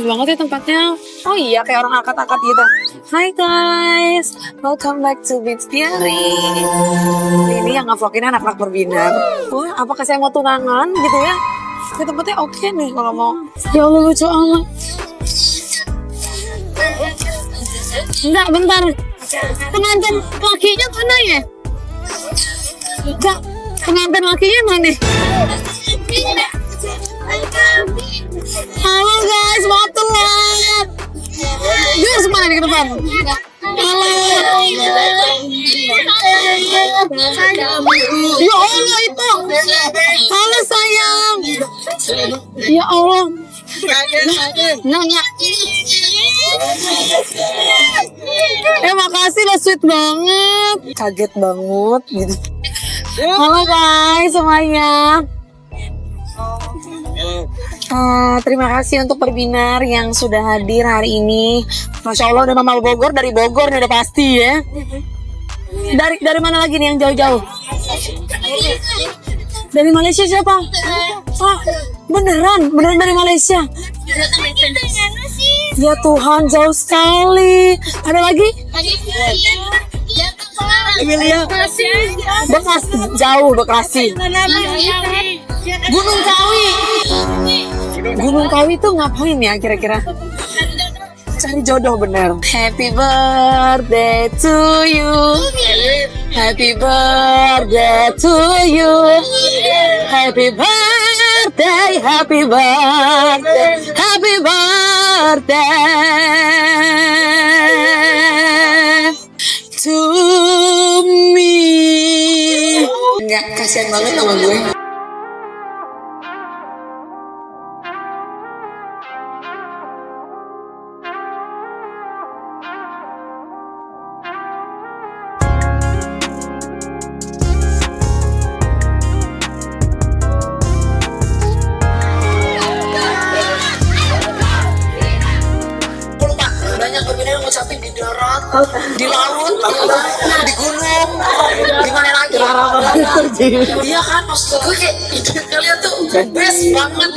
banget ya tempatnya. Oh iya, kayak orang akad-akad gitu. Hai guys, welcome back to Beach Diary. Ini yang ngevlogin anak-anak berbinar. Wah, apakah saya mau tunangan gitu ya? Ini tempatnya oke nih kalau mau. Ya Allah, lucu amat. Enggak, bentar. Pengantin lakinya mana ya? Enggak, pengantin lakinya mana? Halo guys, mau telat. Yus, mana nih ke depan? Halo. Ya Allah itu. Halo sayang. Ya Allah. Nanya. Makasih lo, sweet banget. Kaget banget gitu. Halo guys semuanya. Terima kasih untuk Berbinar yang sudah hadir hari ini. Masya Allah, udah Mama Bogor, dari Bogor nih udah pasti ya. Dari mana lagi nih yang jauh-jauh? Dari Malaysia siapa? Oh, beneran dari Malaysia. Ya Tuhan, jauh sekali. Ada lagi? Emilia. Bekasi, jauh Bekasi. Gunung Kawi. Gunung Kawi itu ngapain ya kira-kira? Cari jodoh bener. Happy birthday to you. Happy birthday to you. Happy birthday, happy birthday, happy birthday to me. Enggak, kasihan banget sama gue. Di laut, di gunung, di mana lagi? Iya kan, maksud gue kayak itu kalian tuh best banget.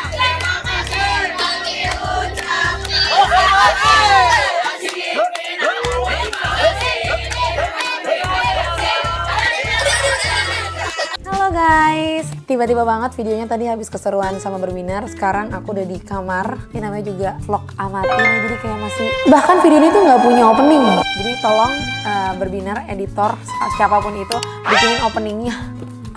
Halo guys, tiba-tiba banget videonya tadi habis keseruan sama Berbinar. Sekarang aku udah di kamar. Ini namanya juga vlog amatir, jadi kayak masih, bahkan video ini tuh nggak punya opening. Jadi tolong Berbinar, editor, siapapun itu bikinin openingnya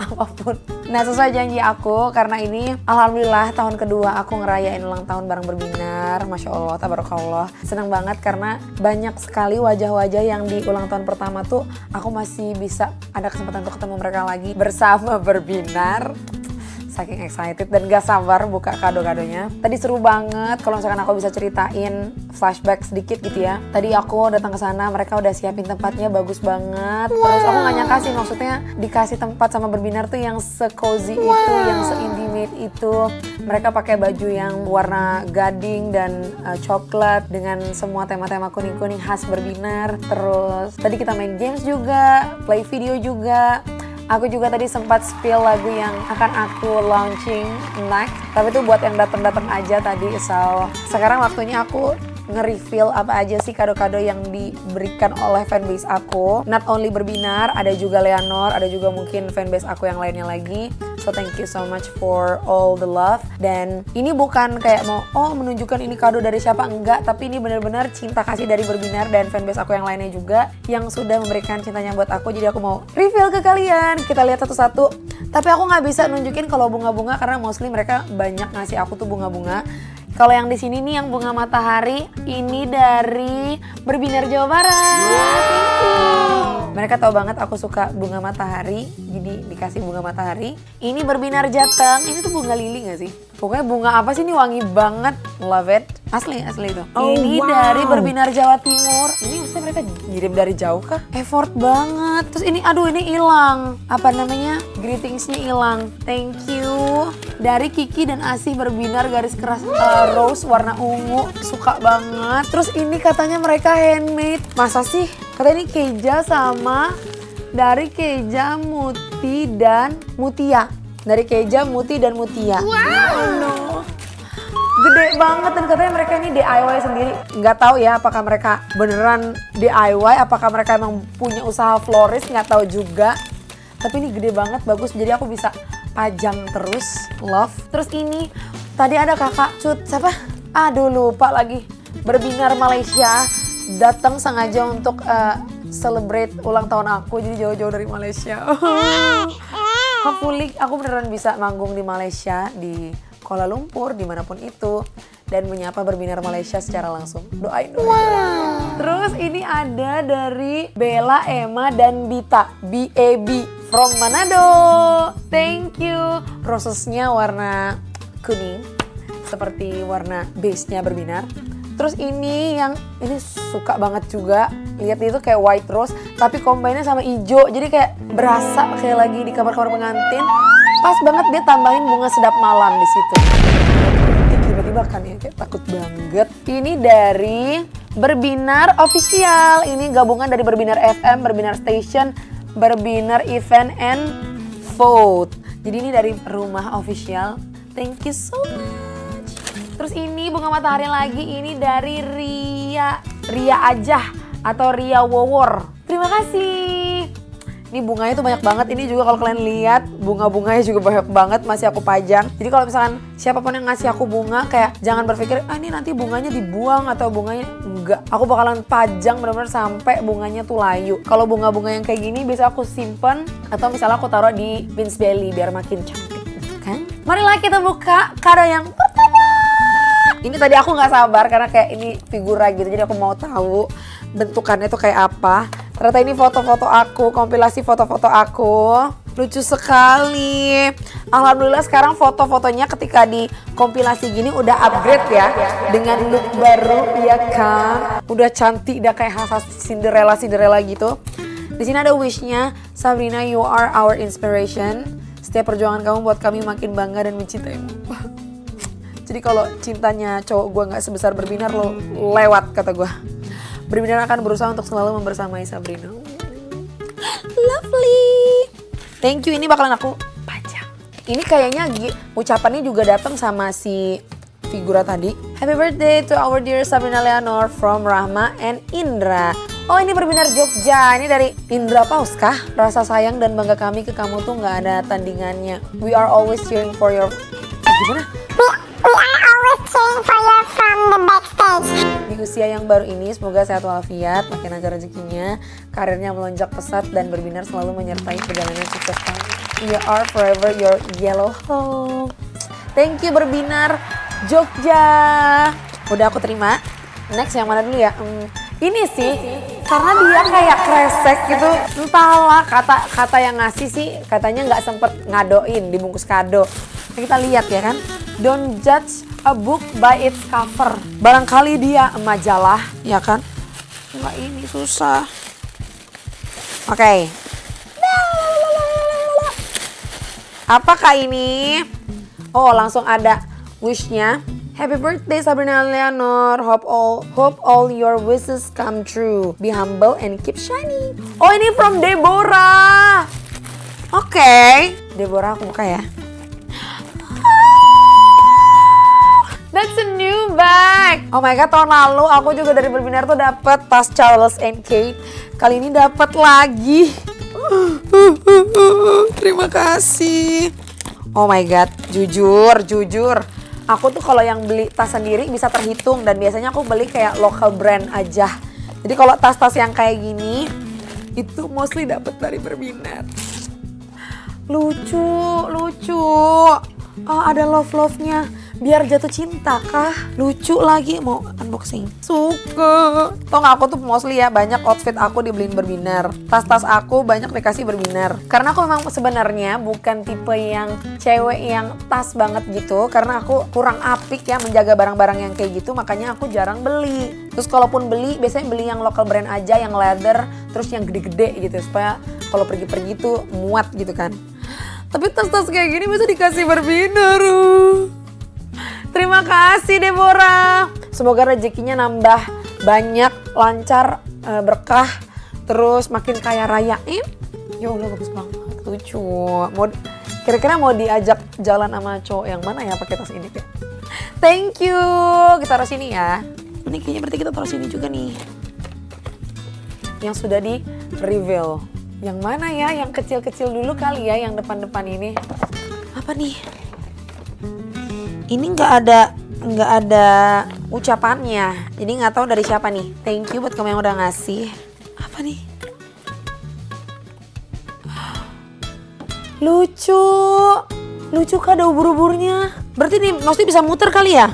apapun. Nah, sesuai janji aku, karena ini alhamdulillah tahun kedua aku ngerayain ulang tahun bareng Berbinar. Masya Allah, tabarakallah. Seneng banget karena banyak sekali wajah-wajah yang di ulang tahun pertama tuh aku masih bisa ada kesempatan untuk ketemu mereka lagi bersama Berbinar. Saking excited dan gak sabar buka kado-kadonya. Tadi seru banget kalau misalkan aku bisa ceritain flashback sedikit gitu ya. Tadi aku datang ke sana, mereka udah siapin tempatnya bagus banget. Terus aku gak nyangka sih, maksudnya dikasih tempat sama Berbinar tuh yang se-cozy itu, yang se-intimate itu. Mereka pakai baju yang warna gading dan coklat dengan semua tema-tema kuning-kuning khas Berbinar. Terus tadi kita main games juga, play video juga. Aku juga tadi sempat spill lagu yang akan aku launching next. Tapi itu buat yang datang-datang aja tadi. So, sekarang waktunya aku nge-reveal apa aja sih kado-kado yang diberikan oleh fanbase aku. Not only Berbinar, ada juga Leonor, ada juga mungkin fanbase aku yang lainnya lagi. So thank you so much for all the love. Dan ini bukan kayak mau menunjukkan ini kado dari siapa, enggak. Tapi ini benar-benar cinta kasih dari Berbinar dan fanbase aku yang lainnya juga yang sudah memberikan cintanya buat aku. Jadi aku mau reveal ke kalian. Kita lihat satu-satu. Tapi aku nggak bisa nunjukin kalau bunga-bunga karena mostly mereka banyak ngasih aku tuh bunga-bunga. Kalau yang di sini nih yang bunga matahari ini dari Berbinar Jawa Barat. Wow. Mereka tahu banget aku suka bunga matahari, jadi dikasih bunga matahari. Ini Berbinar Jateng. Ini tuh bunga lili nggak sih? Pokoknya bunga apa sih, ini wangi banget, love it. Asli itu. Ini dari Berbinar Jawa Timur. Ini maksudnya mereka ngirim dari jauh kah? Effort banget. Terus ini, aduh ini hilang. Apa namanya? Greetingsnya hilang. Thank you. Dari Kiki dan Asih Berbinar garis keras rose warna ungu. Suka banget. Terus ini katanya mereka handmade. Masa sih? Katanya ini Keja sama dari Keja, Muti dan Mutia. Dari Keja, Muti dan Mutia. Wow. Gede banget dan katanya mereka ini DIY sendiri. Nggak tahu ya apakah mereka beneran DIY, apakah mereka emang punya usaha florist, nggak tahu juga. Tapi ini gede banget, bagus. Jadi aku bisa pajang terus, love. Terus ini tadi ada kakak Cut, siapa? Aduh lupa lagi. Berbinar Malaysia datang sengaja untuk celebrate ulang tahun aku, jadi jauh-jauh dari Malaysia. Hopefully aku beneran bisa manggung di Malaysia, di Kuala Lumpur, dimanapun itu, dan menyapa Berbinar Malaysia secara langsung. Doain. Terus ini ada dari Bella, Emma, dan Bita, BAB from Manado. Thank you. Rosesnya warna kuning, seperti warna base-nya Berbinar. Terus ini yang ini suka banget juga. Lihat itu kayak white rose tapi combine-nya sama hijau. Jadi kayak berasa kayak lagi di kamar-kamar pengantin. Pas banget dia tambahin bunga sedap malam di situ. Tiba-tiba kan ya kayak takut banget. Ini dari Berbinar Official. Ini gabungan dari Berbinar FM, Berbinar Station, Berbinar Event and Vote. Jadi ini dari Rumah Official. Thank you so much. Terus ini bunga matahari lagi. Ini dari Ria Ajah atau Ria Wowor. Terima kasih. Ini bunganya tuh banyak banget. Ini juga kalau kalian lihat bunga-bunganya juga banyak banget, masih aku pajang. Jadi kalau misalkan siapapun yang ngasih aku bunga, kayak jangan berpikir ini nanti bunganya dibuang atau bunganya enggak. Aku bakalan pajang benar-benar sampai bunganya tuh layu. Kalau bunga-bunga yang kayak gini bisa aku simpen atau misalnya aku taruh di Vince Belly biar makin cantik, kan? Marilah kita buka kado yang pertama. Ini tadi aku nggak sabar karena kayak ini figura gitu, jadi aku mau tahu bentukannya tuh kayak apa. Ternyata ini foto-foto aku, kompilasi foto-foto aku. Lucu sekali. Alhamdulillah sekarang foto-fotonya ketika di kompilasi gini udah upgrade ya. Dengan look baru ya kan. Udah cantik, udah kayak khas Cinderella gitu. Di sini ada wish-nya, Sabrina, you are our inspiration. Setiap perjuangan kamu buat kami makin bangga dan mencintaimu. Jadi kalau cintanya cowok gue gak sebesar Berbinar, lo lewat kata gue. Berbinar akan berusaha untuk selalu membersamai Sabrina. Lovely. Thank you, ini bakalan aku pajang. Ini kayaknya ucapannya juga datang sama si figura tadi. Happy birthday to our dear Sabrina Leonor from Rahma and Indra. Oh ini Berbinar Jogja, ini dari Indra Pauskah? Rasa sayang dan bangga kami ke kamu tuh gak ada tandingannya. We are always cheering for your... Gimana? We are always cheering for you from the backstage. Di usia yang baru ini semoga sehat walafiat, makin lancar rezekinya, karirnya melonjak pesat dan Berbinar selalu menyertai perjalanan sukses kamu. You are forever your yellow home. Thank you Berbinar Jogja. Udah aku terima. Next yang mana dulu ya? Ini sih karena dia kayak kresek gitu. Entahlah kata yang ngasih sih katanya nggak sempet ngadoin dibungkus kado. Nah, kita lihat ya kan. Don't judge a book by its cover. Barangkali dia majalah, ya kan? Enggak, ini susah. Oke. Apakah ini? Oh, langsung ada wish-nya. Happy birthday Sabrina Leonor. Hope all your wishes come true. Be humble and keep shining. Oh, ini from Deborah. Oke. Deborah aku buka ya. That's a new bag. Oh my god, tahun lalu aku juga dari Berbinar tuh dapat tas Charles and Kate. Kali ini dapat lagi. Terima kasih. Oh my god, jujur. Aku tuh kalau yang beli tas sendiri bisa terhitung dan biasanya aku beli kayak local brand aja. Jadi kalau tas-tas yang kayak gini itu mostly dapat dari Berbinar. Lucu. Oh, ada love-nya. Biar jatuh cinta kah? Lucu lagi, mau unboxing. Suka. Tau gak aku tuh mostly ya banyak outfit aku dibeliin Berbinar. Tas-tas aku banyak dikasih Berbinar. Karena aku memang sebenarnya bukan tipe yang cewek yang tas banget gitu. Karena aku kurang apik ya menjaga barang-barang yang kayak gitu. Makanya aku jarang beli. Terus kalaupun beli, biasanya beli yang local brand aja, yang leather. Terus yang gede-gede gitu. Supaya kalau pergi-pergi tuh muat gitu kan. Tapi tas-tas kayak gini bisa dikasih Berbinar. Terima kasih Deborah. Semoga rezekinya nambah banyak, lancar, berkah, terus makin kaya raya. Ya Allah bagus banget, lucu. Kira-kira mau diajak jalan sama cowok yang mana ya pakai tas ini kayak? Thank you. Kita taruh sini ya. Ini kayaknya berarti kita taruh sini juga nih. Yang sudah di reveal. Yang mana ya? Yang kecil-kecil dulu kali ya, yang depan-depan ini. Apa nih? Ini nggak ada ucapannya. Jadi nggak tahu dari siapa nih. Thank you buat kamu yang udah ngasih. Apa nih? Lucu kak ada ubur-uburnya. Berarti nih maksudnya bisa muter kali ya?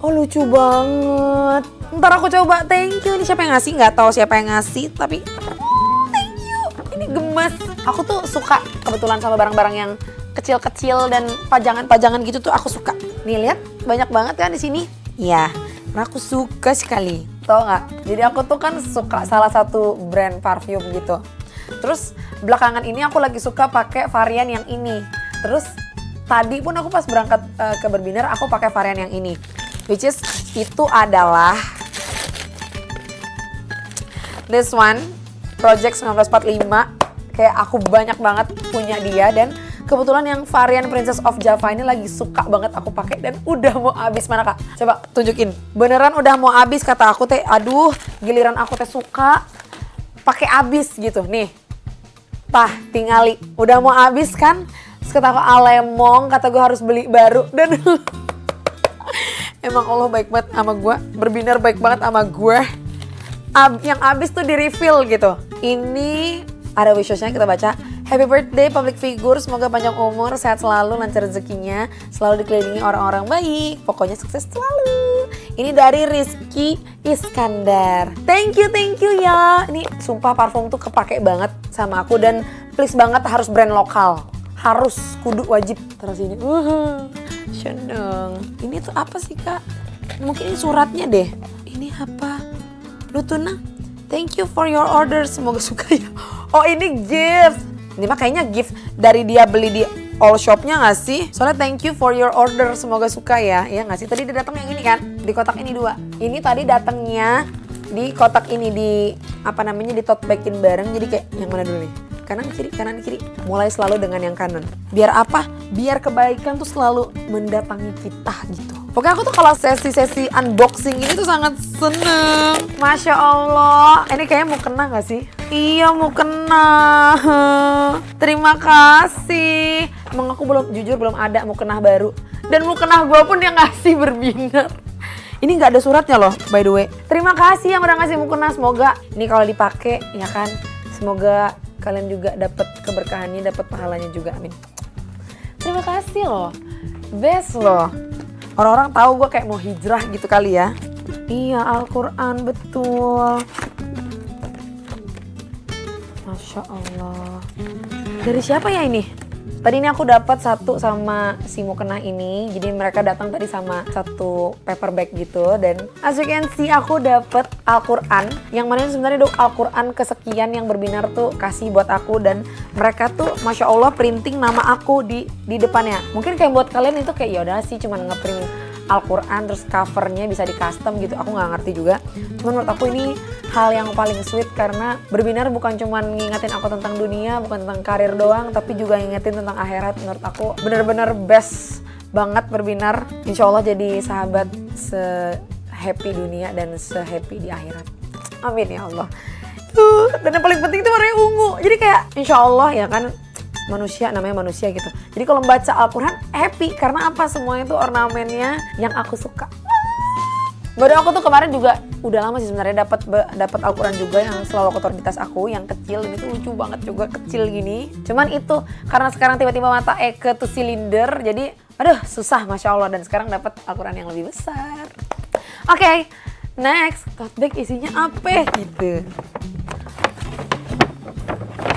Oh lucu banget. Ntar aku coba. Thank you. Ini siapa yang ngasih? Nggak tahu siapa yang ngasih. Tapi thank you. Ini gemes. Aku tuh suka kebetulan sama barang-barang yang kecil-kecil dan pajangan-pajangan gitu tuh aku suka. Nih lihat banyak banget kan di sini. Ya, aku suka sekali. Tau nggak? Jadi aku tuh kan suka salah satu brand parfum gitu. Terus belakangan ini aku lagi suka pakai varian yang ini. Terus tadi pun aku pas berangkat ke Berbinar aku pakai varian yang ini. Which is itu adalah this one, Project 1945. Kayak aku banyak banget punya dia dan kebetulan yang varian Princess of Java ini lagi suka banget aku pakai dan udah mau habis. Mana kak? Coba tunjukin. Beneran udah mau habis kata aku teh. Aduh, giliran aku teh suka pakai habis gitu. Nih. Tah, tingali. Udah mau habis kan? Terus kata aku alemong, kata gue harus beli baru dan emang Allah baik banget sama gue. Berbinar baik banget sama gue. Yang habis tuh di refill gitu. Ini ada wishlistnya kita baca. Happy birthday public figure, semoga panjang umur, sehat selalu, lancar rezekinya, selalu dikelilingi orang-orang baik, pokoknya sukses selalu. Ini dari Rizky Iskandar. Thank you ya. Ini sumpah parfum tuh kepake banget sama aku dan please banget harus brand lokal. Harus, kudu, wajib. Terus ini, seneng. Ini tuh apa sih kak? Mungkin ini suratnya deh. Ini apa? Lutuna, thank you for your order, semoga suka ya. Oh ini gift. Ini mah kayaknya gift dari dia beli di all shopnya gak sih? Soalnya thank you for your order, semoga suka ya. Ya gak sih? Tadi dia datang yang ini kan? Di kotak ini 2. Ini tadi datangnya di kotak ini di apa namanya di tote bagin bareng. Jadi kayak yang mana dulu nih? Kanan kiri. Mulai selalu dengan yang kanan. Biar apa? Biar kebaikan tuh selalu mendatangi kita gitu. Pokoknya aku tuh kalau sesi-sesi unboxing ini tuh sangat seneng. Masya Allah. Ini kayaknya mau kena gak sih? Iya mau kena. Terima kasih. Emang aku jujur belum ada mau kena baru. Dan mau kena gue pun yang ngasih Berbinar. Ini gak ada suratnya loh by the way. Terima kasih yang udah ngasih mukena. Semoga ini kalau dipakai ya kan. Semoga kalian juga dapat keberkahannya, dapat pahalanya juga. Amin. Terima kasih loh. Best loh. Orang-orang tahu gue kayak mau hijrah gitu kali ya. Iya Al-Quran betul. Masya Allah. Dari siapa ya ini? Tadi ini aku dapat satu sama si mukena ini. Jadi mereka datang tadi sama satu paper bag gitu. Dan as you can see aku dapat Al-Quran. Yang mana sebenarnya dok Al-Quran kesekian yang Berbinar tuh kasih buat aku. Dan mereka tuh Masya Allah printing nama aku di depannya. Mungkin kayak buat kalian itu kayak yaudah sih cuman ngeprint Al-Quran terus covernya bisa di custom gitu. Aku gak ngerti juga. Cuman menurut aku ini hal yang paling sweet karena Berbinar bukan cuman ngingetin aku tentang dunia, bukan tentang karir doang, tapi juga ngingetin tentang akhirat. Menurut aku bener-bener best banget Berbinar. Insya Allah jadi sahabat se-happy dunia dan se-happy di akhirat. Amin ya Allah. Dan yang paling penting itu warnanya ungu. Jadi kayak insya Allah ya kan manusia namanya manusia gitu. Jadi kalau membaca Al-Quran happy karena apa? Semuanya itu ornamennya yang aku suka. Baru aku tuh kemarin juga udah lama sih sebenarnya dapat Al-Quran juga yang selalu aku taruh di tas aku yang kecil. Ini tuh lucu banget juga kecil gini. Cuman itu karena sekarang tiba-tiba mata Eke tuh silinder jadi aduh susah Masya Allah dan sekarang dapat Al-Quran yang lebih besar. Oke, next tote bag isinya apa gitu.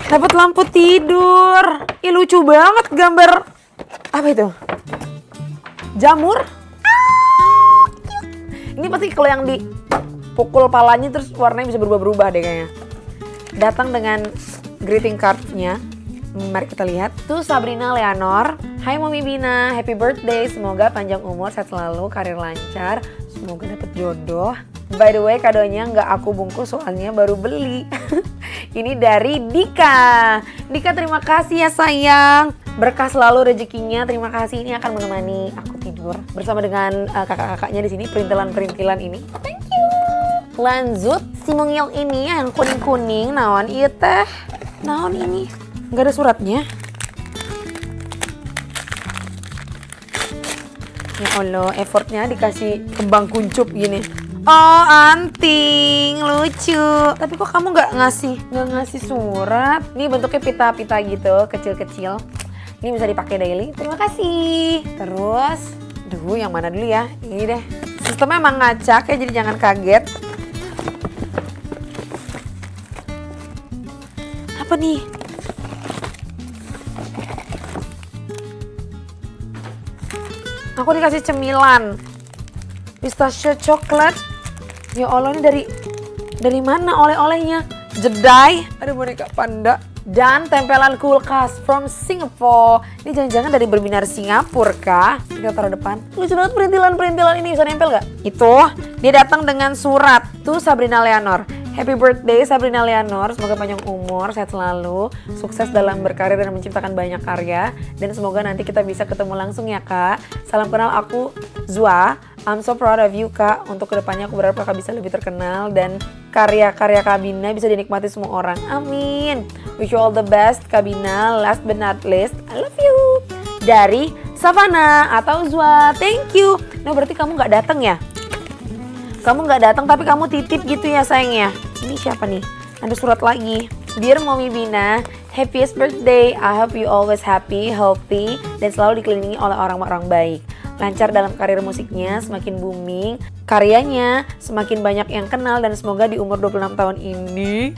Dapat lampu tidur. Ih lucu banget gambar. Apa itu? Jamur? Ini pasti kalau yang dipukul palanya terus warnanya bisa berubah-berubah deh kayaknya. Datang dengan greeting card-nya. Mari kita lihat. Tuh Sabrina Leonor. Hai Mami Bina, happy birthday. Semoga panjang umur, sehat selalu, karir lancar. Semoga dapet jodoh. By the way kadonya nggak aku bungkus soalnya baru beli. Ini dari Dika. Dika terima kasih ya sayang. Berkah selalu rezekinya. Terima kasih, ini akan menemani aku tidur bersama dengan kakak-kakaknya di sini, perintilan-perintilan ini. Thank you. Lanjut, si mungil ini yang kuning-kuning, naon ieu teh? Naon ini? Enggak ada suratnya. Ya Allah, effortnya dikasih kembang kuncup gini. Oh, anting, lucu. Tapi kok kamu nggak ngasih surat? Ini bentuknya pita-pita gitu, kecil-kecil. Ini bisa dipakai daily. Terima kasih. Terus, yang mana dulu ya? Ini deh. Sistemnya emang ngacak ya, jadi jangan kaget. Apa nih? Aku dikasih cemilan. Pistachio coklat. Ya Allah, ini dari mana oleh-olehnya? Jedai, ada boneka panda, dan tempelan kulkas from Singapore. Ini jangan-jangan dari berbinar Singapura kah? Kita taruh depan. Lucu banget perintilan-perintilan ini, bisa nempel gak? Itu, dia datang dengan surat. Tuh Sabrina Leonor. Happy birthday Sabrina Leonor, semoga panjang umur, sehat selalu, sukses dalam berkarir dan menciptakan banyak karya. Dan semoga nanti kita bisa ketemu langsung ya kak. Salam kenal, aku Zua. I'm so proud of you kak. Untuk kedepannya aku berharap kakak bisa lebih terkenal dan karya-karya Kak Bina bisa dinikmati semua orang. Amin. Wish you all the best Kak Bina. Last but not least, I love you. Dari Savana atau Zua, thank you. Nah berarti kamu gak datang ya? Kamu gak datang tapi kamu titip gitu ya sayangnya. Ini siapa nih? Ada surat lagi. Dear Mommy Bina, happiest birthday. I hope you always happy, healthy, dan selalu dikelilingi oleh orang-orang baik. Lancar dalam karir musiknya, semakin booming, karyanya semakin banyak yang kenal, dan semoga di umur 26 tahun ini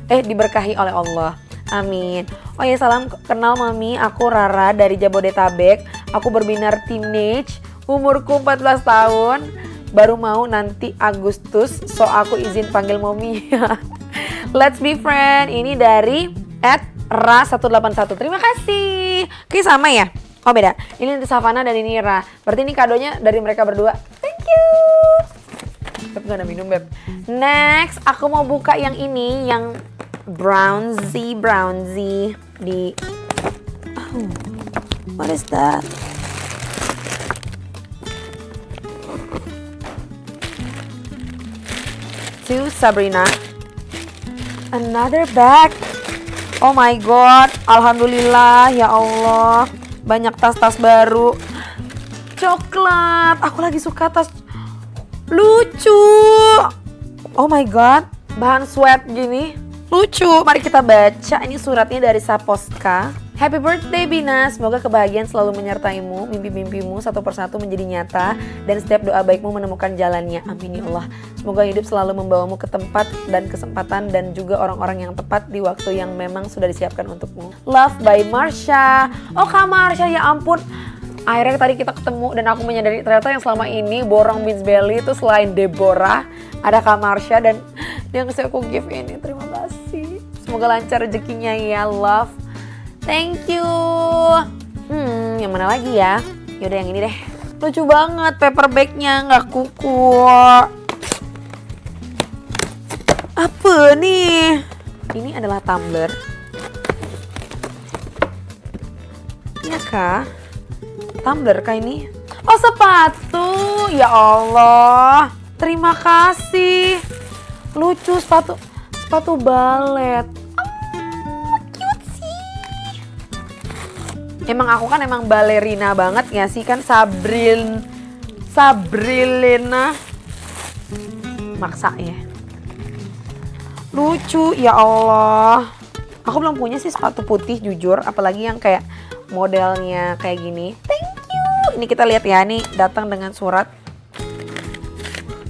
diberkahi oleh Allah. Amin. Oh ya, salam kenal Mami, aku Rara dari Jabodetabek. Aku berbinar teenage, umurku 14 tahun, baru mau nanti Agustus, so aku izin panggil Mommy. Let's be friend. Ini dari @ra181. Terima kasih. Oke, sama ya? Oh beda, ini dari Savana dan ini Ra. Berarti ini kadonya dari mereka berdua. Thank you. Beb gak ada minum Beb. Next, aku mau buka yang ini, yang Brownsy di... Oh, what is that? To Sabrina. Another bag. Oh my god, alhamdulillah ya Allah. Banyak tas-tas baru. Coklat. Aku lagi suka tas. Lucu. Oh my god. Bahan sweat gini. Lucu. Mari kita baca. Ini suratnya dari Saposka. Happy birthday Bina. Semoga kebahagiaan selalu menyertaimu. Mimpi-mimpimu satu persatu menjadi nyata. Dan setiap doa baikmu menemukan jalannya. Amin ya Allah. Semoga hidup selalu membawamu ke tempat dan kesempatan. Dan juga orang-orang yang tepat di waktu yang memang sudah disiapkan untukmu. Love by Marsha. Oh Kak Marsha, ya ampun. Akhirnya tadi kita ketemu dan aku menyadari ternyata yang selama ini borong Beans Belly itu selain Deborah, ada Kak Marsha, dan dia ngasih aku gift ini. Terima kasih. Semoga lancar rezekinya ya, love. Thank you. Yang mana lagi ya? Yaudah yang ini deh. Lucu banget paper bag-nya, nggak kuku. Apa nih? Ini adalah tumbler. Iya kah? Tumbler kah ini? Oh sepatu. Ya Allah. Terima kasih. Lucu sepatu balet. Emang aku kan emang balerina banget gak sih kan, Sabrilina. Maksa ya. Lucu ya Allah. Aku belum punya sih sepatu putih jujur, apalagi yang kayak modelnya kayak gini. Thank you. Ini kita lihat ya, nih datang dengan surat.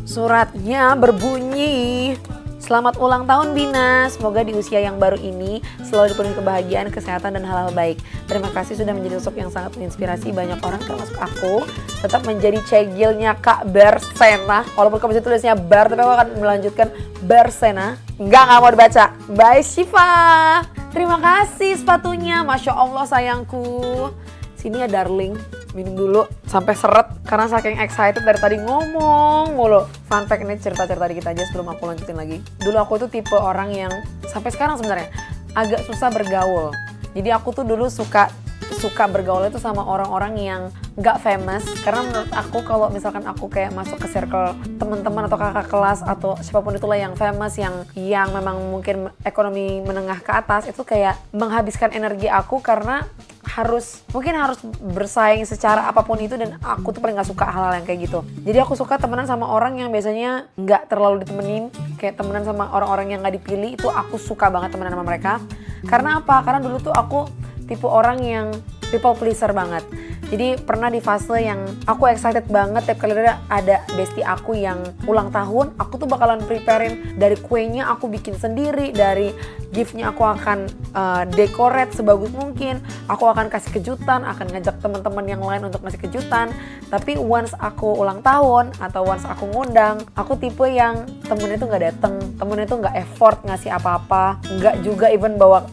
Suratnya berbunyi, selamat ulang tahun Bina, semoga di usia yang baru ini selalu dipenuhi kebahagiaan, kesehatan, dan hal-hal baik. Terima kasih sudah menjadi sosok yang sangat menginspirasi banyak orang termasuk aku. Tetap menjadi cegilnya Kak Bersena. Walaupun kamu tulisnya Bar, tapi aku akan melanjutkan Bersena. Enggak mau dibaca. Bye Shiva. Terima kasih sepatunya, Masya Allah sayangku. Sini ya darling, minum dulu sampai seret karena saking excited dari tadi ngomong mulu. Fun fact ini cerita-cerita dikit aja sebelum aku lanjutin lagi. Dulu aku tuh tipe orang yang sampai sekarang sebenarnya agak susah bergaul. Jadi aku tuh dulu suka bergaul itu sama orang-orang yang nggak famous, karena menurut aku kalau misalkan aku kayak masuk ke circle teman-teman atau kakak kelas atau siapapun itulah yang famous, yang memang mungkin ekonomi menengah ke atas, itu kayak menghabiskan energi aku karena harus bersaing secara apapun itu, dan aku tuh paling nggak suka hal-hal yang kayak gitu. Jadi aku suka temenan sama orang yang biasanya nggak terlalu ditemenin, kayak temenan sama orang-orang yang nggak dipilih. Itu aku suka banget temenan sama mereka. Karena apa? Karena dulu tuh aku tipe orang yang people pleaser banget. Jadi pernah di fase yang aku excited banget tiap kali ada bestie aku yang ulang tahun, aku tuh bakalan preparein dari kuenya aku bikin sendiri, dari giftnya aku akan decorate sebagus mungkin, aku akan kasih kejutan, akan ngajak teman-teman yang lain untuk ngasih kejutan. Tapi once aku ulang tahun atau once aku ngundang, aku tipe yang temennya tuh nggak dateng, temennya tuh nggak effort ngasih apa-apa, nggak juga even bawa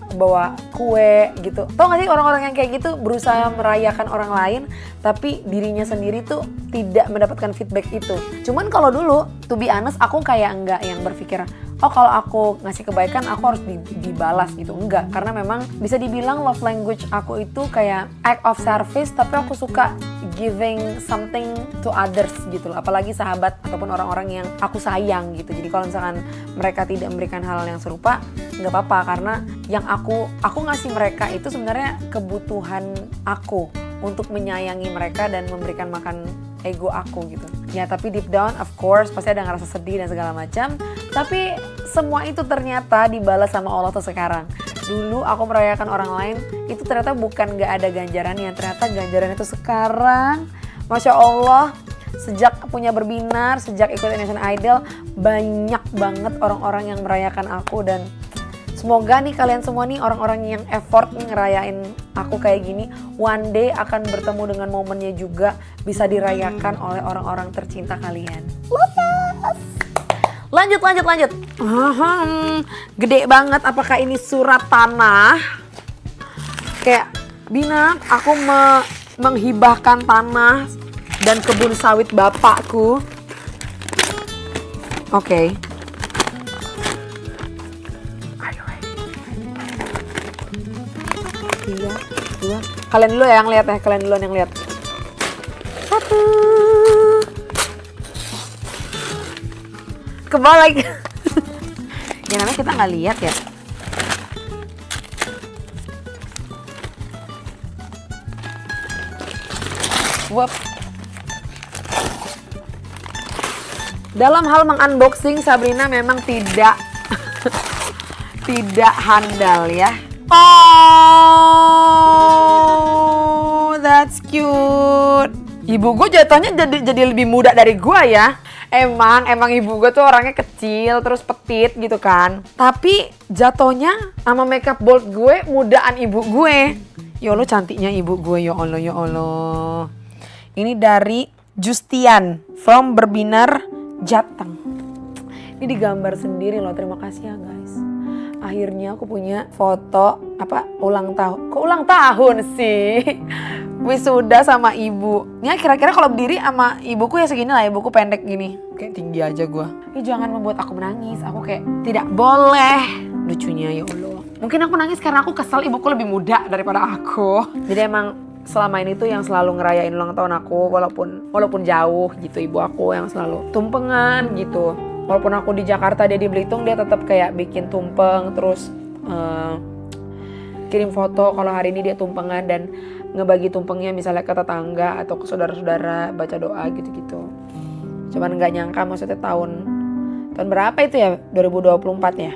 kue gitu. Tau gak sih orang-orang yang kayak gitu berusaha merayakan orang lain, tapi dirinya sendiri tuh tidak mendapatkan feedback itu. Cuman kalau dulu, to be honest, aku kayak enggak yang berpikir, oh kalau aku ngasih kebaikan aku harus dibalas gitu. Enggak, karena memang bisa dibilang love language aku itu kayak act of service, tapi aku suka giving something to others gitu loh. Apalagi sahabat ataupun orang-orang yang aku sayang gitu. Jadi kalau misalkan mereka tidak memberikan hal yang serupa, nggak apa-apa, karena yang aku ngasih mereka itu sebenarnya kebutuhan aku untuk menyayangi mereka dan memberikan makan ego aku gitu. Ya tapi deep down of course pasti ada ngerasa sedih dan segala macam. Tapi semua itu ternyata dibalas sama Allah tuh sekarang. Dulu aku merayakan orang lain, itu ternyata bukan gak ada ganjarannya. Ternyata ganjarannya itu sekarang, Masya Allah, sejak punya Berbinar, sejak ikut Indonesian Idol, banyak banget orang-orang yang merayakan aku. Dan semoga nih kalian semua nih orang-orang yang effort nih ngerayain aku kayak gini, one day akan bertemu dengan momennya juga bisa dirayakan oleh orang-orang tercinta kalian. Lanjut. Gede banget, apakah ini surat tanah? Kayak, Bina, aku menghibahkan tanah dan kebun sawit bapakku. Oke. Tiga, dua. Kalian dulu yang lihat ya, kalian duluan yang lihat. Satu. Kebalik. Ya namanya kita nggak lihat ya. Wop. Dalam hal mengunboxing, Sabrina memang tidak handal ya. Oh, that's cute. Ibu gue jatuhnya jadi lebih muda dari gue ya. Emang ibu gue tuh orangnya kecil terus petit gitu kan. Tapi jatuhnya sama makeup bold gue mudaan ibu gue. Ya Allah cantiknya ibu gue, ya Allah. Ini dari Justian from Berbinar Jateng. Ini digambar sendiri loh, terima kasih ya guys. Akhirnya aku punya foto ulang tahun. Kok ulang tahun sih? Wisuda sama ibu. Ya kira-kira kalau berdiri sama ibuku ya segini lah, ibuku pendek gini. Kayak tinggi aja gue. Ini jangan membuat aku menangis. Aku kayak tidak boleh. Lucunya ya Allah. Mungkin aku nangis karena aku kesel ibuku lebih muda daripada aku. Jadi emang selama ini tuh yang selalu ngerayain ulang tahun aku, walaupun jauh gitu, ibu aku yang selalu tumpengan gitu. Walaupun aku di Jakarta, dia di Belitung, dia tetap kayak bikin tumpeng, terus kirim foto kalau hari ini dia tumpengan dan ngebagi tumpengnya misalnya ke tetangga atau ke saudara-saudara, baca doa gitu-gitu. Cuman nggak nyangka maksudnya tahun berapa itu ya? 2024 ya.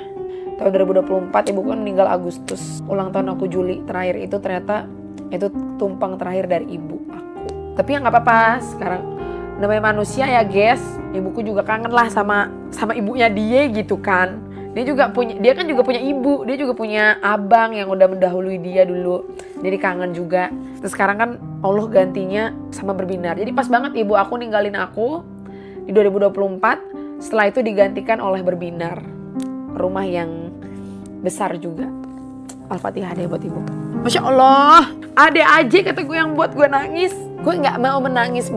Tahun 2024 ibu kan meninggal Agustus. Ulang tahun aku Juli terakhir itu ternyata itu tumpeng terakhir dari ibu aku. Tapi ya nggak apa-apa, sekarang namanya manusia ya guys. Ibuku juga kangen lah sama ibunya dia gitu kan. Dia kan juga punya ibu, dia juga punya abang yang udah mendahului dia dulu. Jadi kangen juga. Terus sekarang kan Allah gantinya sama Berbinar. Jadi pas banget ibu aku ninggalin aku di 2024. Setelah itu digantikan oleh Berbinar. Rumah yang besar juga. Al-Fatihah deh buat ibu. Masya Allah, ada aja kata gue yang buat gue nangis. Gue gak mau menangis.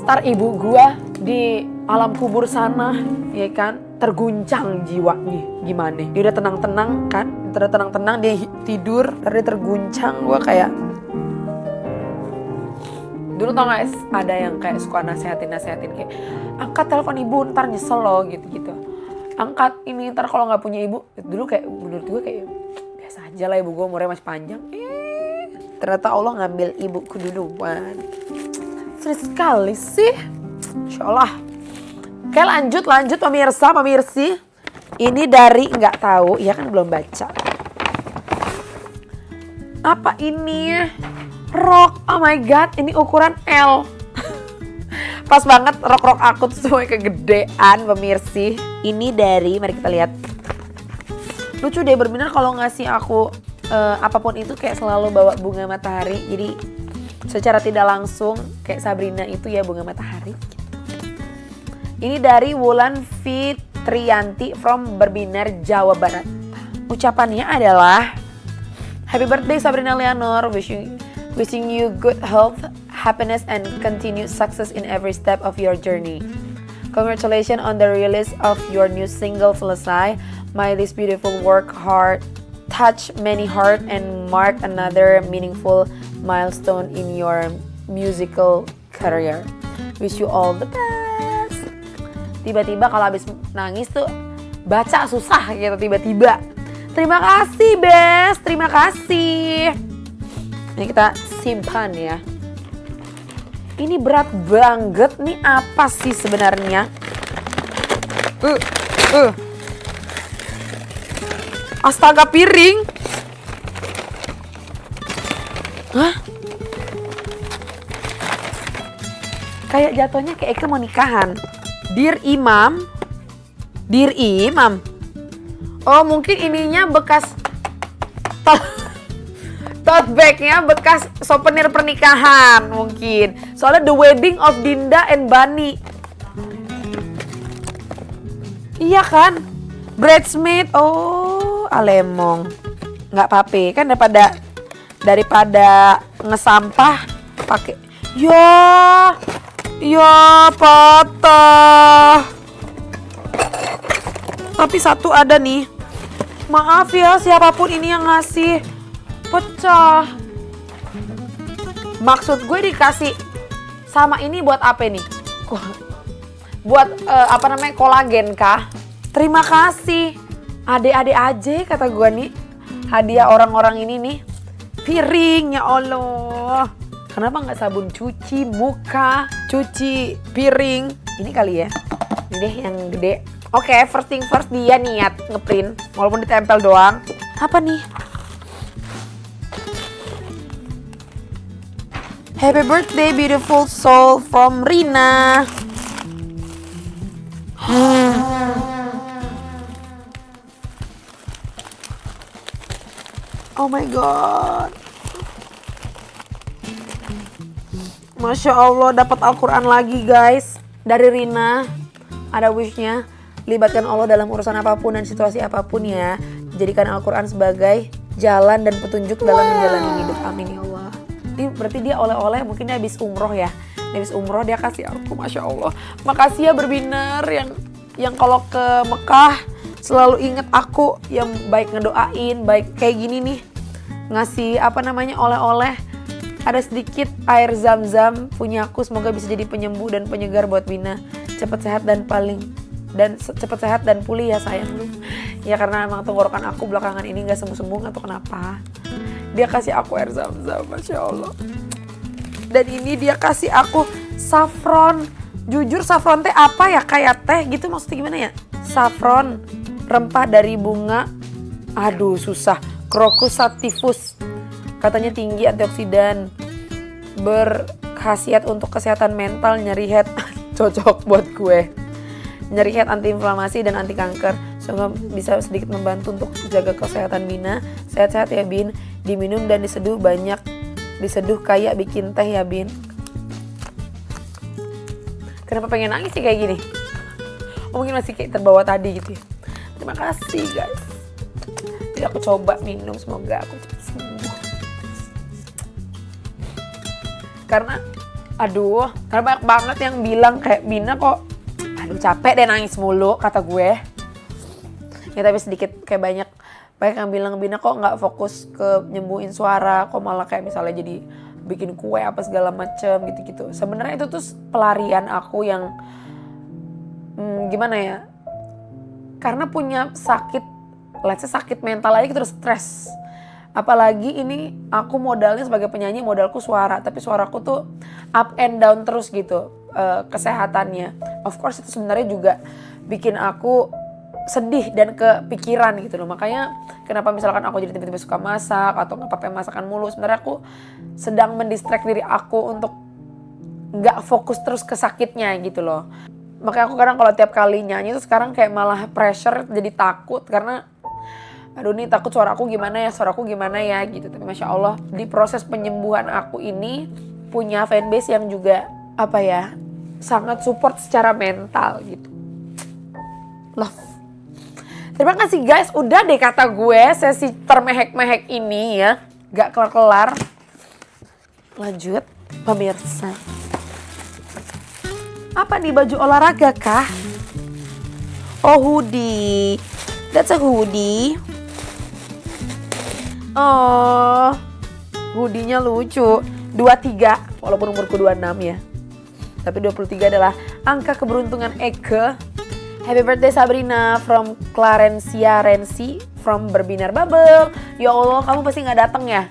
Ntar ibu gue di alam kubur sana, ya kan, terguncang jiwanya. Gimana? Dia udah tenang-tenang kan, tenang-tenang dia tidur, dia terguncang. Gue kayak dulu tau gak ada yang kayak suka nasehatin kayak angkat telepon ibu ntar nyesel loh gitu. Angkat ini ntar kalau nggak punya ibu. Dulu kayak menurut gue kayak biasa aja lah, ibu gue umurnya masih panjang. Ternyata Allah ngambil ibuku duluan. Serius sekali sih. Insyaallah. Oke lanjut pemirsi. Ini dari nggak tahu, ya kan belum baca. Apa ini? Rok, oh my god, ini ukuran L. Pas banget rok aku tuh semua kegedean pemirsi. Ini dari, mari kita lihat. Lucu deh Berbinar kalau ngasih aku apapun itu kayak selalu bawa bunga matahari. Jadi secara tidak langsung kayak Sabrina itu ya bunga matahari. Ini dari Wulan Fitrianti from Berbinar, Jawa Barat. Ucapannya adalah Happy birthday Sabrina Leonor, wishing you good health, happiness, and continued success in every step of your journey. Congratulations on the release of your new single Selesai. May this beautiful work hard touch many heart and mark another meaningful milestone in your musical career. Wish you all the best. Tiba-tiba kalau habis nangis tuh baca susah gitu tiba-tiba. Terima kasih Bes, terima kasih. Ini kita simpan ya. Ini berat banget nih, apa sih sebenarnya? Astaga, piring. Hah? Kayak jatuhnya kayak Eka mau nikahan. Dear Imam. Oh mungkin ininya bekas tote bagnya bekas souvenir pernikahan mungkin. Soalnya the wedding of Dinda and Bani. Iya kan? Bridesmaid. Oh, alemong. Nggak apa-apa kan daripada ngesampah pakai. Ya patah. Tapi satu ada nih. Maaf ya siapapun ini yang ngasih. Pecah. Maksud gue dikasih sama ini buat apa nih? Buat kolagen kah? Terima kasih. Adik-adik aja kata gue nih. Hadiah orang-orang ini nih. Piring ya Allah. Kenapa nggak sabun cuci muka, cuci piring? Ini kali ya. Ini deh yang gede. Oke, first thing first dia niat ngeprint. Walaupun ditempel doang. Apa nih? Happy birthday beautiful soul from Rina. Oh my god. Masya Allah dapat Al-Quran lagi guys. Dari Rina. Ada wishnya. Libatkan Allah dalam urusan apapun dan situasi apapun ya. Jadikan Al-Quran sebagai jalan dan petunjuk dalam menjalani hidup. Amin ya Allah. Ini berarti dia oleh-oleh mungkin dia habis umroh ya. Habis umroh dia kasih aku, Masya Allah. Makasih ya Berbinar yang kalau ke Mekah selalu inget aku, yang baik ngedoain, baik kayak gini nih. Ngasih oleh-oleh. Ada sedikit air zam-zam punya aku, semoga bisa jadi penyembuh dan penyegar buat Bina. Cepat sehat cepat sehat dan pulih ya sayang lu. Ya karena emang tenggorokan aku belakangan ini gak sembuh-sembuh atau kenapa. Dia kasih aku air zam-zam, Masya Allah. Dan ini dia kasih aku saffron. Jujur saffron teh apa ya, kayak teh gitu maksudnya gimana ya? Saffron, rempah dari bunga. Aduh susah. Crocus sativus. Katanya tinggi antioksidan. Berkhasiat untuk kesehatan mental, nyeri head. Cocok buat gue. Nyeri head, antiinflamasi dan anti kanker. Semoga bisa sedikit membantu untuk jaga kesehatan Bina. Sehat-sehat ya Bin. Diminum dan diseduh banyak. Diseduh kayak bikin teh ya Bin. Kenapa pengen nangis sih kayak gini? Oh mungkin masih kayak terbawa tadi gitu ya. Terima kasih guys. Jadi aku coba minum, semoga aku cepat sembuh. Karena banyak banget yang bilang kayak Bina kok aduh capek deh nangis mulu kata gue. Ya tapi sedikit kayak banyak Banyak yang bilang Bina kok nggak fokus ke nyembuhin suara, kok malah kayak misalnya jadi bikin kue apa segala macem gitu-gitu. Sebenarnya itu tuh pelarian aku yang gimana ya? Karena punya sakit, let's say sakit mental aja terus stres. Apalagi ini aku modalnya sebagai penyanyi, modalku suara, tapi suaraku tuh up and down terus gitu kesehatannya. Of course itu sebenarnya juga bikin aku sedih dan kepikiran gitu loh. Makanya kenapa misalkan aku jadi tiba-tiba suka masak atau ngepapain masakan mulu. Sebenarnya aku sedang mendistract diri aku untuk gak fokus terus ke sakitnya gitu loh. Makanya aku kadang kalau tiap kali nyanyi tuh sekarang kayak malah pressure, jadi takut karena aduh nih takut suaraku gimana ya gitu. Tapi Masya Allah di proses penyembuhan aku ini punya fanbase yang juga apa ya, sangat support secara mental gitu. Love. Terima kasih guys, udah deh kata gue sesi termehek-mehek ini ya. Gak kelar-kelar. Lanjut pemirsa. Apa nih, baju olahraga kah? Oh hoodie. That's a hoodie. Oh, hoodie-nya lucu. 23, walaupun umurku 26 ya. Tapi 23 adalah angka keberuntungan Eke. Happy birthday Sabrina from Clarencia Rensi from Berbinar Bubble. Ya Allah, kamu pasti gak datang ya?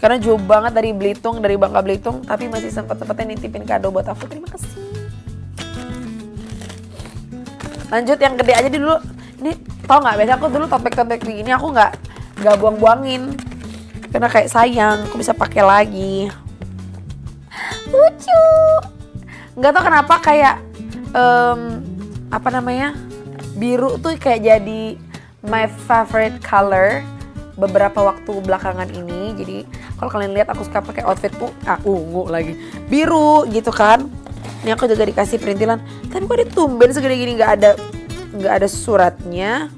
Karena jauh banget dari Belitung, dari Bangka Belitung. Tapi masih sempet-sempetnya nitipin kado buat aku. Terima kasih. Lanjut yang gede aja dulu. Ini tau gak, biasanya aku dulu topek-topek begini aku gak buang-buangin. Karena kayak sayang, aku bisa pakai lagi. Lucu. Gak tau kenapa kayak apa namanya, biru tuh kayak jadi my favorite color beberapa waktu belakangan ini. Jadi kalau kalian lihat aku suka pakai outfit tuh ungu lagi biru gitu kan. Ini aku juga dikasih perintilan. Tapi kok ditumben segede gini nggak ada suratnya.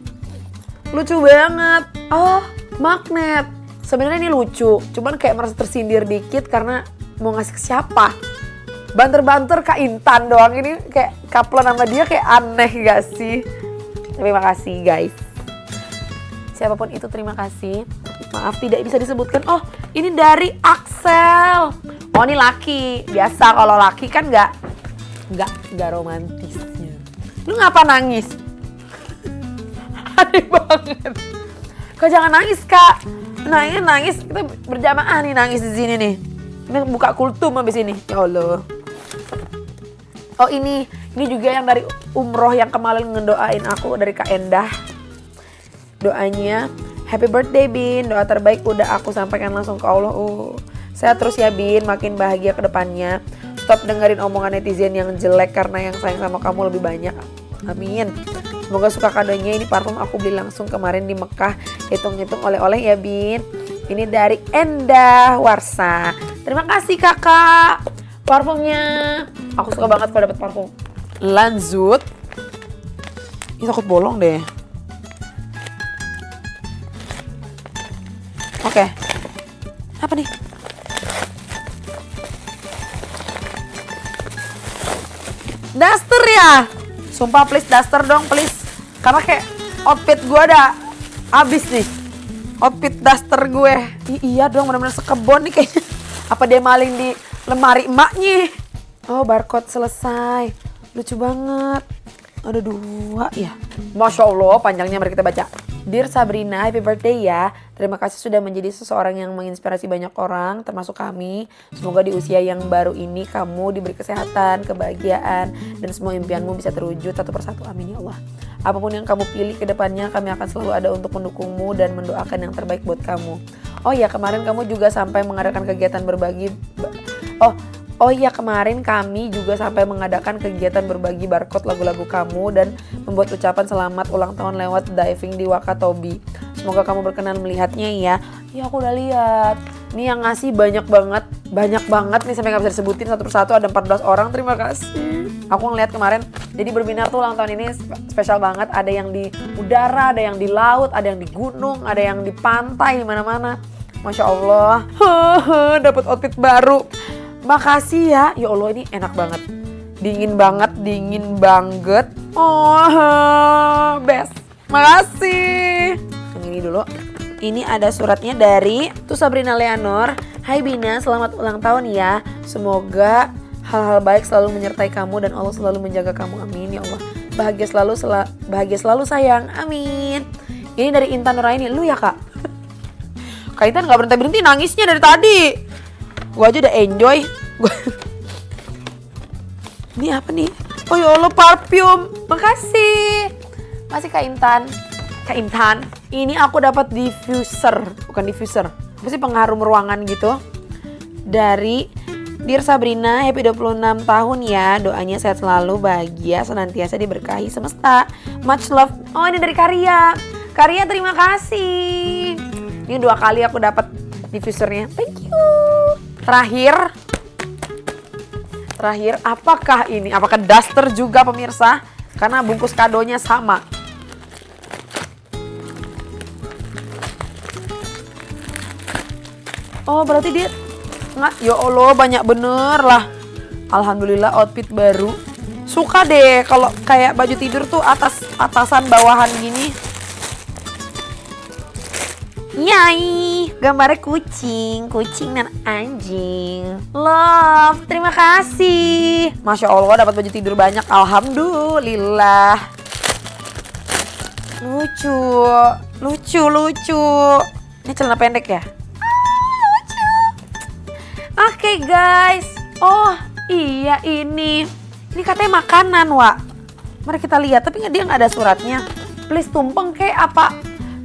Lucu banget. Oh, magnet. Sebenarnya ini lucu, cuman kayak merasa tersindir dikit karena mau ngasih ke siapa. Banter-banter Kak Intan doang, ini kayak couple sama dia kayak aneh gak sih? Terima kasih guys. Siapapun itu terima kasih. Maaf tidak bisa disebutkan. Oh ini dari Axel. Oh ini laki. Biasa kalau laki kan gak romantisnya. Lu ngapa nangis? Aneh banget. Kak jangan nangis Kak. Nangis kita berjamaah nih nangis di sini nih. Ini buka kultum habis ini. Ya Allah. Oh ini juga yang dari umroh yang kemarin ngedoain aku dari Kak Endah. Doanya, happy birthday Bin, doa terbaik udah aku sampaikan langsung ke Allah. Sehat terus ya Bin, makin bahagia ke depannya. Stop dengerin omongan netizen yang jelek karena yang sayang sama kamu lebih banyak. Amin. Semoga suka kadonya, ini parfum aku beli langsung kemarin di Mekah. Hitung-hitung oleh-oleh ya Bin. Ini dari Endah Warsa. Terima kasih kakak. Parfumnya. Aku suka banget kalau dapet parfum. Lanjut. Ini takut bolong deh. Oke. Apa nih? Daster ya? Sumpah please daster dong please. Karena kayak outfit gue ada abis nih. Outfit daster gue. Iya dong bener-bener sekebon nih kayaknya. Apa dia maling di lemari emaknya? Oh barcode selesai. Lucu banget. Ada 2 ya. Masya Allah panjangnya, mari kita baca. Dear Sabrina, happy birthday ya. Terima kasih sudah menjadi seseorang yang menginspirasi banyak orang, termasuk kami. Semoga di usia yang baru ini kamu diberi kesehatan, kebahagiaan, dan semua impianmu bisa terwujud satu persatu. Amin ya Allah. Apapun yang kamu pilih ke depannya, kami akan selalu ada untuk mendukungmu dan mendoakan yang terbaik buat kamu. Oh ya, kemarin kamu juga sampai mengadakan kegiatan berbagi. Oh iya, kemarin kami juga sampai mengadakan kegiatan berbagi barcode lagu-lagu kamu dan membuat ucapan selamat ulang tahun lewat diving di Wakatobi. Semoga kamu berkenan melihatnya ya. Ya aku udah lihat. Ini yang ngasih banyak banget nih sampai gak bisa disebutin satu persatu, ada 14 orang. Terima kasih. Aku ngeliat kemarin, jadi Berbinar tuh ulang tahun ini spesial banget. Ada yang di udara, ada yang di laut, ada yang di gunung, ada yang di pantai, di mana-mana. Masya Allah. Dapat outfit baru. Makasih ya. Ya Allah ini enak banget. Dingin banget. Oh, best. Makasih. Yang ini ini dulu. Ini ada suratnya dari Sabrina Leonor. Hai Bina, selamat ulang tahun ya. Semoga hal-hal baik selalu menyertai kamu dan Allah selalu menjaga kamu. Amin ya Allah. Bahagia selalu sayang. Amin. Ini dari Intan Nuraini. Lu ya kak? Kak Intan gak berhenti nangisnya dari tadi. Gua aja udah enjoy. Ini apa nih? Oh ya Allah, parfum. Makasih. Masih Kak Intan. Kak Intan. Ini aku dapat diffuser. Bukan diffuser. Apa sih, pengharum ruangan gitu. Dari Dear Sabrina, happy 26 tahun ya. Doanya sehat selalu, bahagia, senantiasa diberkahi semesta. Much love. Oh, ini dari Karya. Karya, terima kasih. Ini 2 kali aku dapat diffusernya. Thank you. Terakhir, apakah ini? Apakah duster juga pemirsa? Karena bungkus kadonya sama. Oh, berarti dia nggak? Ya Allah, banyak bener lah. Alhamdulillah, outfit baru. Suka deh kalau kayak baju tidur tuh atasan bawahan gini. Yay, gambarnya kucing dan anjing. Love, terima kasih. Masya Allah, dapat baju tidur banyak. Alhamdulillah. Lucu. Ini celana pendek ya? Lucu. Oke guys. Oh iya, ini katanya makanan, Wak. Mari kita lihat, tapi dia nggak ada suratnya. Please, tumpeng kayak apa?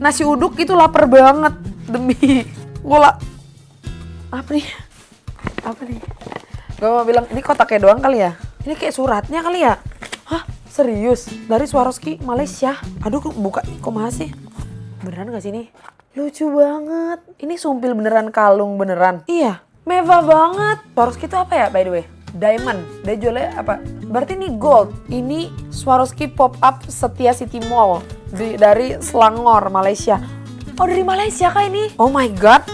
Nasi uduk itu lapar banget demi gula. Apa nih? Gue mau bilang ini kotaknya doang kali ya. Ini kayak suratnya kali ya. Hah? Serius? Dari Swarovski Malaysia. Aduh, buka kok masih? Beneran gak sih ini? Lucu banget. Ini sumpil beneran, kalung beneran. Iya, mewah banget. Swarovski itu apa ya by the way? Diamond. Dia jualnya apa? Berarti ini gold. Ini Swarovski pop-up Setia City Mall. Dari Selangor, Malaysia. Oh, dari Malaysia kah ini? Oh my god.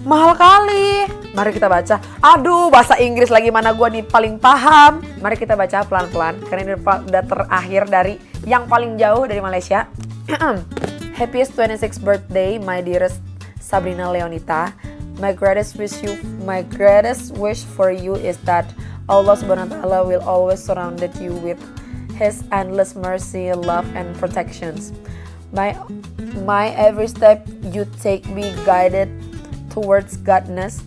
Mahal kali. Mari kita baca. Aduh, bahasa Inggris lagi, mana gua nih paling paham. Mari kita baca pelan-pelan. Karena ini udah terakhir dari yang paling jauh dari Malaysia. Happiest 26th birthday, my dearest Sabrina Leonita. My greatest wish for you is that Allah Subhanahu wa Ta'ala will always surround you with His endless mercy, love, and protections. My every step you take be guided towards godness.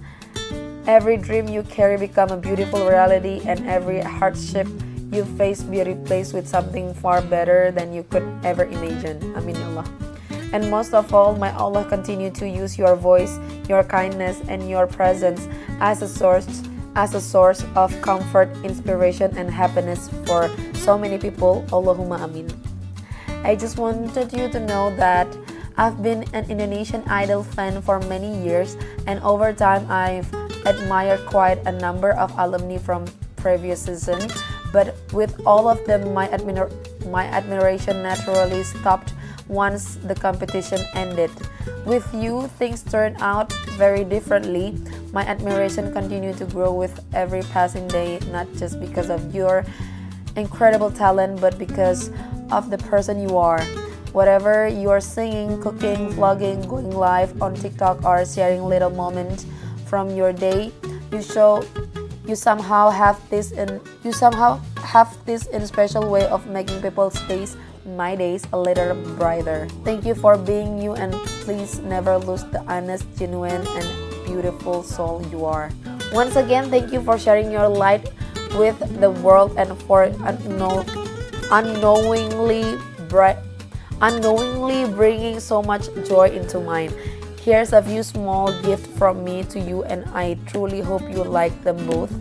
Every dream you carry become a beautiful reality, and every hardship you face be replaced with something far better than you could ever imagine. Amin ya Allah. And most of all, may Allah continue to use your voice, your kindness, and your presence as a source of comfort, inspiration, and happiness for so many people. Allahumma amin. I just wanted you to know that I've been an Indonesian Idol fan for many years, and over time I've admired quite a number of alumni from previous season, but with all of them my admiration naturally stopped once the competition ended. With you, things turned out very differently. My admiration continued to grow with every passing day, not just because of your incredible talent, but because of the person you are. Whatever you are singing, cooking, vlogging, going live on TikTok, or sharing little moments from your day, you somehow have this in special way of making people's days, my days, a little brighter. Thank you for being you, and please never lose the honest, genuine, and beautiful soul you are. Once again, thank you for sharing your light with the world and for unknowingly bringing so much joy into mine. Here's a few small gifts from me to you, and I truly hope you like them both.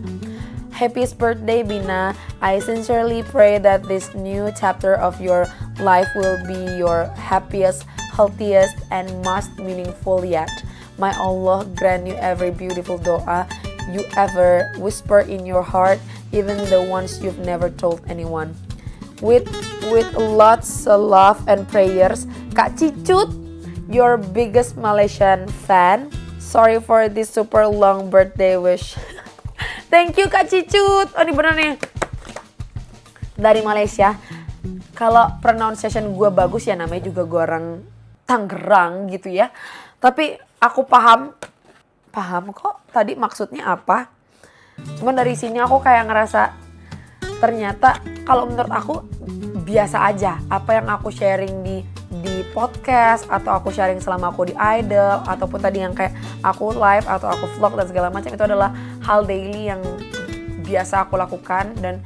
Happiest birthday, Bina. I sincerely pray that this new chapter of your life will be your happiest, healthiest, and most meaningful yet. May Allah grant you every beautiful doa you ever whisper in your heart, even the ones you've never told anyone. With lots of love and prayers, Kak Cicut, your biggest Malaysian fan. Sorry for this super long birthday wish. Thank you Kak Cicut. Oh, ini bener nih. Dari Malaysia. Kalau pronunciation gue bagus ya, namanya juga gue orang Tangerang gitu ya. Tapi aku paham kok tadi maksudnya apa. Cuman dari sini aku kayak ngerasa ternyata kalau menurut aku biasa aja apa yang aku sharing di podcast atau aku sharing selama aku di Idol ataupun tadi yang kayak aku live atau aku vlog dan segala macam itu adalah hal daily yang biasa aku lakukan. Dan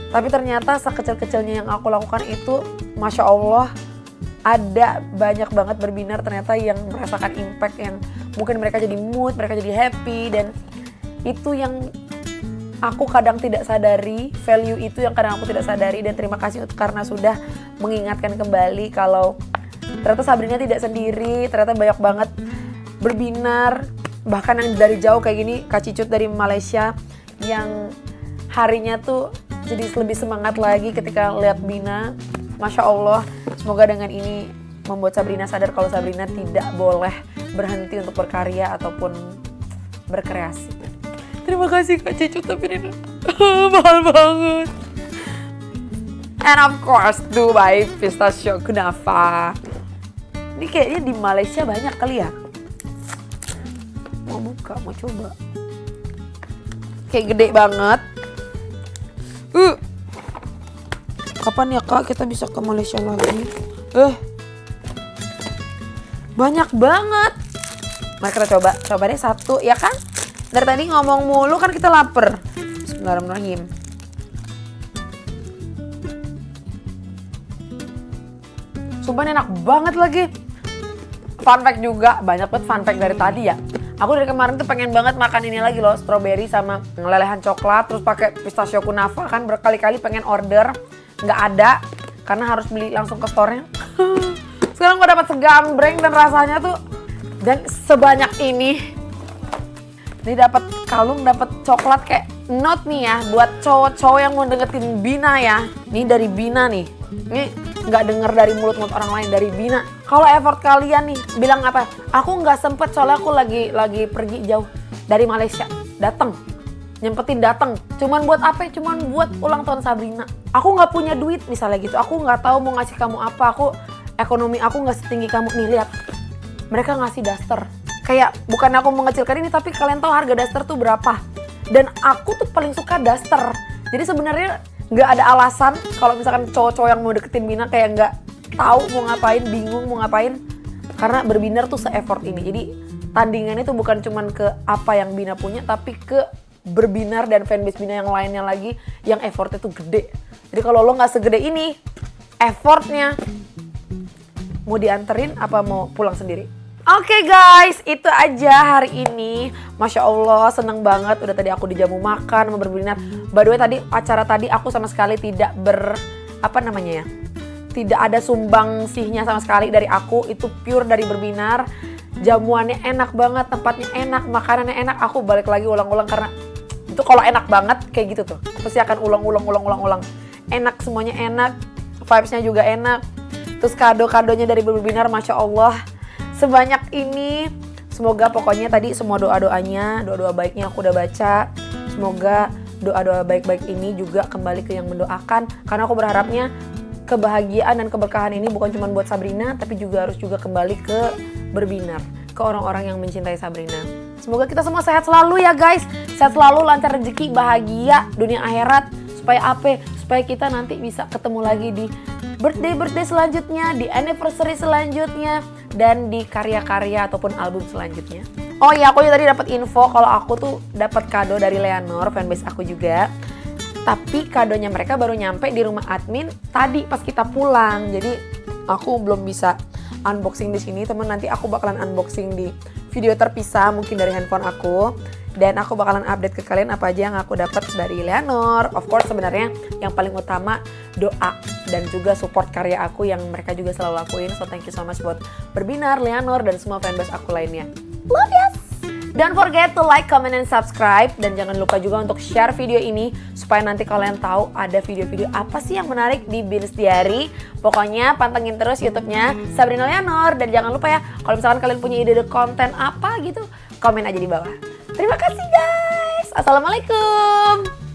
tapi ternyata sekecil-kecilnya yang aku lakukan itu Masya Allah ada banyak banget berbinar ternyata yang merasakan impact yang mungkin mereka jadi mood, mereka jadi happy. Dan itu yang aku kadang tidak sadari, value itu yang kadang aku tidak sadari. Dan terima kasih karena sudah mengingatkan kembali kalau ternyata Sabrina tidak sendiri, ternyata banyak banget berbinar. Bahkan yang dari jauh kayak gini, Kak Cicut dari Malaysia yang harinya tuh jadi lebih semangat lagi ketika lihat Bina. Masya Allah, semoga dengan ini membuat Sabrina sadar kalau Sabrina tidak boleh berhenti untuk berkarya ataupun berkreasi. Terima kasih Kak Cicut, tapi ini mahal banget. And of course, Dubai Pistachio Kunafa. Ini kayaknya di Malaysia banyak kali ya. Mau buka, mau coba. Kayak gede banget. Kapan ya Kak kita bisa ke Malaysia lagi? Banyak banget. Mari kita coba deh satu ya kan? Dari tadi ngomong mulu kan kita lapar. Bismillahirrahmanirrahim. Sumpah ini enak banget lagi. Fun fact juga, banyak banget fun fact dari tadi ya. Aku dari kemarin tuh pengen banget makan ini lagi loh, strawberry sama lelehan coklat terus pakai pistachio kunafa kan, berkali-kali pengen order, nggak ada karena harus beli langsung ke store-nya. Sekarang gue dapat segambreng dan rasanya tuh dan sebanyak ini. Ini dapat kalung, dapat coklat kayak note nih ya buat cowok-cowok yang mau deketin Bina ya. Ini dari Bina nih. Ini nggak denger dari mulut-mulut orang lain, dari Bina. Kalau effort kalian nih bilang apa? Aku nggak sempet soalnya aku lagi pergi jauh dari Malaysia. Datang, nyempetin datang. Cuman buat apa? Cuman buat ulang tahun Sabrina. Aku nggak punya duit misalnya gitu. Aku nggak tahu mau ngasih kamu apa. Ekonomi aku nggak setinggi kamu. Nih lihat, mereka ngasih daster. Kayak bukan aku mengecilkan ini, tapi kalian tahu harga daster tuh berapa? Dan aku tuh paling suka daster. Jadi sebenarnya nggak ada alasan kalau misalkan cowok-cowok yang mau deketin Bina kayak nggak tahu mau ngapain, bingung mau ngapain, karena berbinar tuh se-effort ini. Jadi tandingannya tuh bukan cuman ke apa yang Bina punya, tapi ke berbinar dan fanbase Bina yang lainnya lagi yang effortnya tuh gede. Jadi kalau lo nggak segede ini effortnya, mau dianterin apa mau pulang sendiri? Oke guys, itu aja hari ini. Masya Allah, seneng banget. Udah tadi aku dijamu makan, mau berbinar. By the way tadi, acara tadi aku sama sekali tidak tidak ada sumbangsihnya sama sekali dari aku. Itu pure dari berbinar. Jamuannya enak banget, tempatnya enak, makanannya enak. Aku balik lagi ulang-ulang karena itu kalau enak banget kayak gitu tuh. Pasti akan ulang-ulang. Enak, semuanya enak. Vibes-nya juga enak. Terus kado-kadonya dari berbinar, Masya Allah. Sebanyak ini, semoga pokoknya tadi semua doa-doanya, doa-doa baiknya aku udah baca. Semoga doa-doa baik-baik ini juga kembali ke yang mendoakan. Karena aku berharapnya kebahagiaan dan keberkahan ini bukan cuma buat Sabrina, tapi juga harus juga kembali ke berbinar, ke orang-orang yang mencintai Sabrina. Semoga kita semua sehat selalu ya guys. Sehat selalu, lancar rezeki, bahagia, dunia akhirat. Supaya apa? Supaya kita nanti bisa ketemu lagi di birthday selanjutnya, di anniversary selanjutnya, dan di karya-karya ataupun album selanjutnya. Oh iya, aku tadi dapat info kalau aku tuh dapat kado dari Leonor, fanbase aku juga. Tapi kadonya mereka baru nyampe di rumah admin tadi pas kita pulang. Jadi aku belum bisa unboxing di sini, teman. Nanti aku bakalan unboxing di video terpisah mungkin dari handphone aku. Dan aku bakalan update ke kalian apa aja yang aku dapat dari Leonor. Of course sebenarnya yang paling utama doa dan juga support karya aku yang mereka juga selalu lakuin. So thank you so much buat Berbinar, Leonor, dan semua fanbase aku lainnya. Love you! Don't forget to like, comment, and subscribe. Dan jangan lupa juga untuk share video ini supaya nanti kalian tahu ada video-video apa sih yang menarik di Binus Diary. Pokoknya pantengin terus YouTube-nya Sabrina Leonor. Dan jangan lupa ya, kalau misalkan kalian punya ide konten apa gitu, komen aja di bawah. Terima kasih guys. Assalamualaikum.